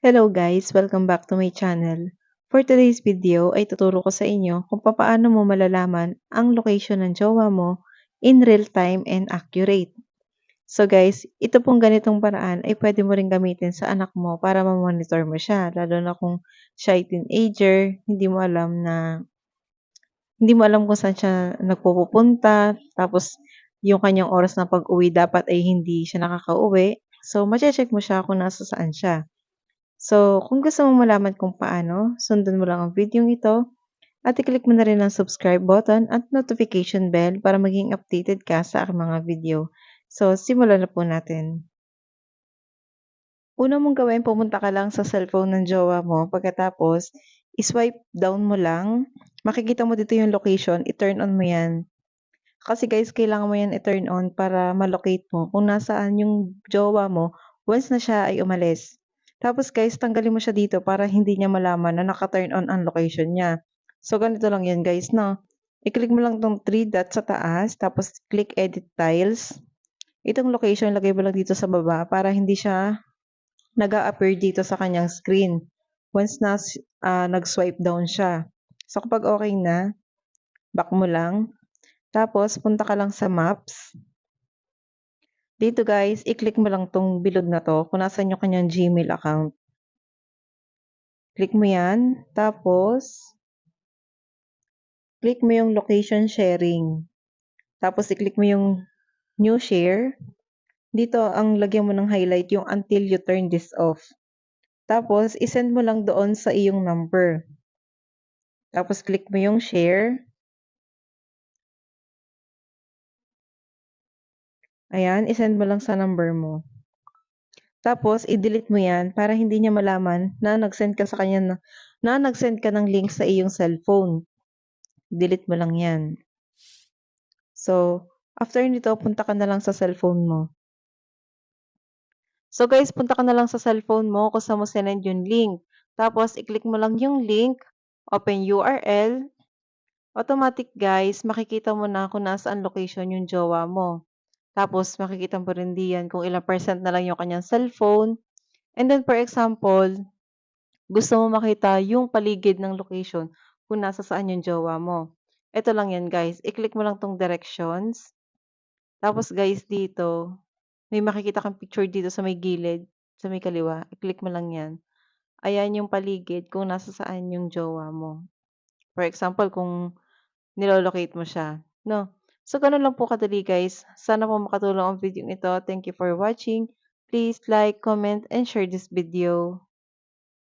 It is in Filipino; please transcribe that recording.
Hello guys! Welcome back to my channel. For today's video ay tuturo ko sa inyo kung paano mo malalaman ang location ng jowa mo in real time and accurate. So guys, ito pong ganitong paraan ay pwede mo rin gamitin sa anak mo para ma-monitor mo siya. Lalo na kung siya ay teenager, hindi mo alam kung saan siya nagpupunta, tapos yung kanyang oras ng pag-uwi dapat ay hindi siya nakakauwi. So, mache-check mo siya kung nasa saan siya. So, kung gusto mong malaman kung paano, sundan mo lang ang video ito at i-click mo na rin ang subscribe button at notification bell para maging updated ka sa aking mga video. So, simulan na po natin. Una mong gawin, pumunta ka lang sa cellphone ng jowa mo. Pagkatapos, i-swipe down mo lang. Makikita mo dito yung location, i-turn on mo yan. Kasi guys, kailangan mo yan i-turn on para ma-locate mo kung nasaan yung jowa mo once na siya ay umalis. Tapos guys, tanggalin mo siya dito para hindi niya malaman na naka-turn on ang location niya. So, ganito lang yan guys, no? I-click mo lang tong 3 dots sa taas, tapos click edit tiles. Itong location, lagay mo lang dito sa baba para hindi siya nag-a-appear dito sa kanyang screen once na nag-swipe down siya. So, kapag okay na, back mo lang. Tapos, punta ka lang sa maps. Dito guys, i-click mo lang tong bilog na to kung nasan yung kanyang Gmail account. Click mo yan. Tapos, click mo yung location sharing. Tapos, i-click mo yung new share. Dito, ang lagyan mo ng highlight yung until you turn this off. Tapos, isend mo lang doon sa iyong number. Tapos, click mo yung share. Ayan, isend mo lang sa number mo. Tapos, i-delete mo yan para hindi niya malaman na nag-send ka sa kanya na nag-send ka ng link sa iyong cellphone. Delete mo lang yan. So, after nito, punta ka na lang sa cellphone mo. So guys, punta ka na lang sa cellphone mo kung saan mo sinend yung link. Tapos, i-click mo lang yung link, open URL. Automatic guys, makikita mo na kung nasaan location yung jowa mo. Tapos, makikita mo rin diyan kung ilang percent na lang yung kanyang cellphone. And then, for example, gusto mo makita yung paligid ng location kung nasa saan yung jowa mo. Ito lang yan guys. I-click mo lang tong directions. Tapos guys, dito, may makikita kang picture dito sa may gilid, sa may kaliwa. I-click mo lang yan. Ayan yung paligid kung nasa saan yung jowa mo. For example, kung nilolocate mo siya. No? So, ganun lang po kadali guys. Sana po makatulong ang video ito. Thank you for watching. Please like, comment, and share this video.